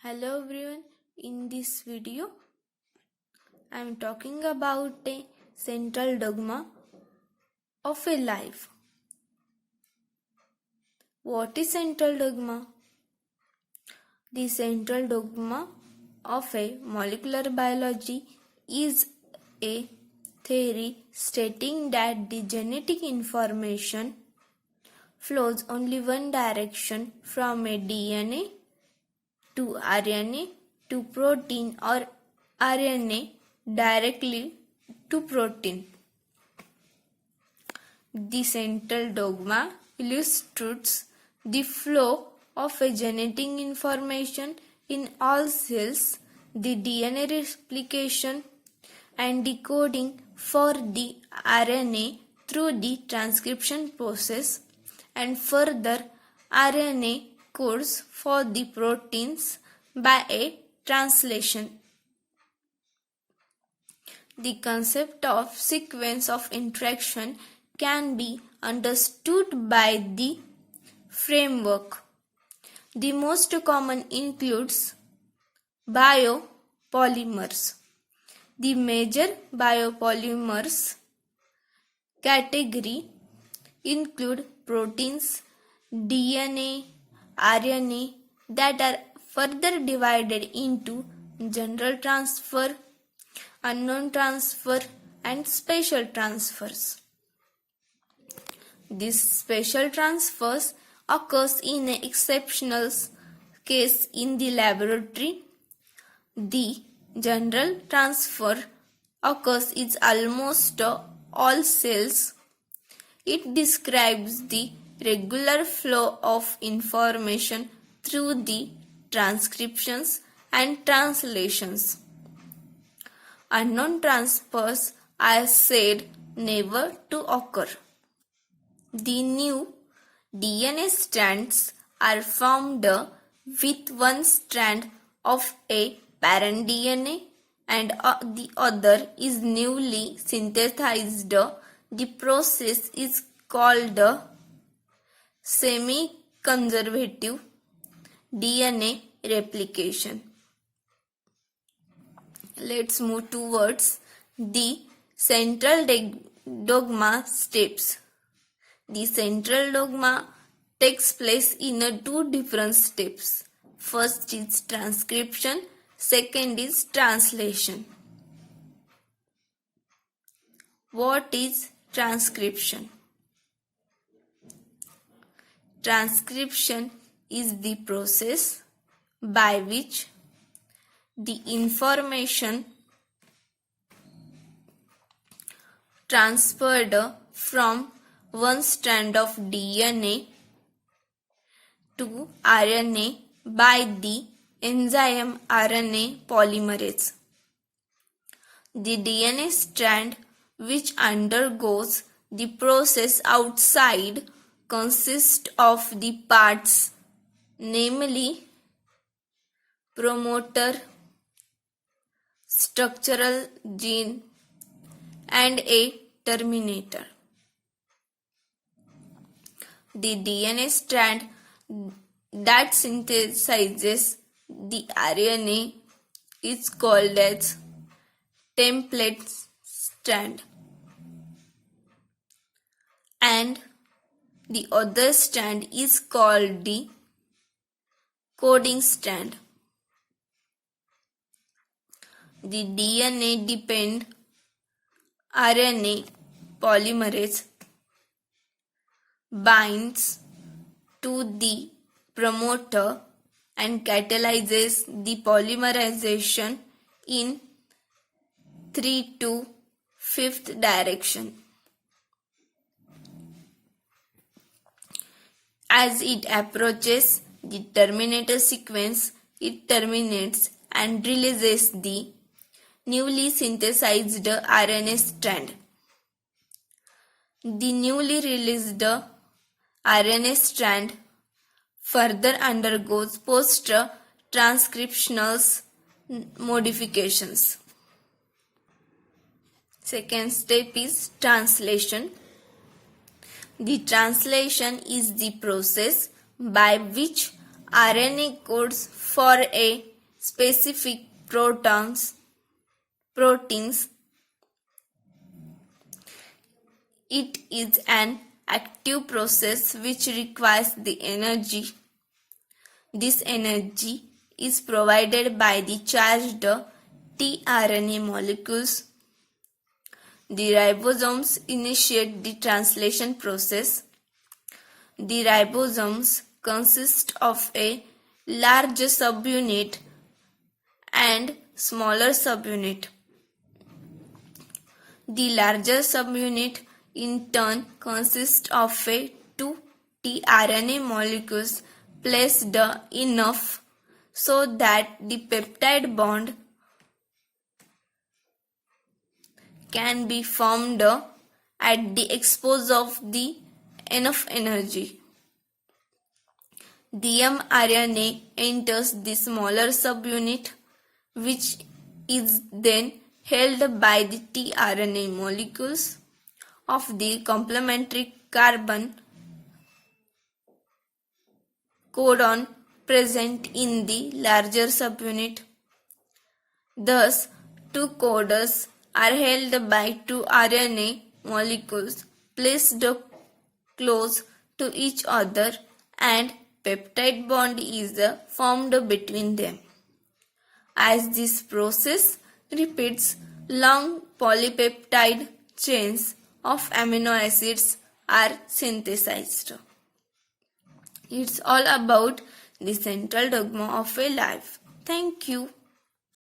Hello everyone, in this video I am talking about a central dogma of a life. What is central dogma? The central dogma of a molecular biology is a theory stating that the genetic information flows only one direction from a DNA to RNA to protein or RNA directly to protein. The central dogma illustrates the flow of a genetic information in all cells, the DNA replication and decoding for the RNA through the transcription process, and further RNA codes for the proteins by a translation. The concept of sequence of interaction can be understood by the framework. The most common includes biopolymers. The major biopolymers category include proteins, DNA, RNA that are further divided into general transfer, unknown transfer and special transfers. These special transfers occurs in an exceptional case in the laboratory. The general transfer occurs in almost all cells. It describes the regular flow of information through the transcriptions and translations. Unknown transfers are said never to occur. The new DNA strands are formed with one strand of a parent DNA and the other is newly synthesized. The process is called semi-conservative DNA replication. Let's move towards the central dogma steps. The central dogma takes place in two different steps. First is transcription, second is translation. What is transcription? Transcription is the process by which the information transferred from one strand of DNA to RNA by the enzyme RNA polymerase. The DNA strand which undergoes the process outside consists of the parts, namely promoter, structural gene and a terminator. The DNA strand that synthesizes the RNA is called as template strand, and the other strand is called the coding strand. The DNA dependent RNA polymerase binds to the promoter and catalyzes the polymerization in 3 to 5th direction. As it approaches the terminator sequence, it terminates and releases the newly synthesized RNA strand. The newly released RNA strand further undergoes post-transcriptional modifications. Second step is translation. The translation is the process by which RNA codes for a specific proteins. It is an active process which requires the energy. This energy is provided by the charged tRNA molecules. The ribosomes initiate the translation process. The ribosomes consist of a large subunit and smaller subunit. The larger subunit in turn consists of two tRNA molecules placed enough so that the peptide bond can be formed at the exposure of the enough energy. The mRNA enters the smaller subunit, which is then held by the tRNA molecules of the complementary carbon codon present in the larger subunit. Thus, two codons are held by two RNA molecules placed close to each other and peptide bond is formed between them. As this process repeats, long polypeptide chains of amino acids are synthesized. It's all about the central dogma of a life. Thank you.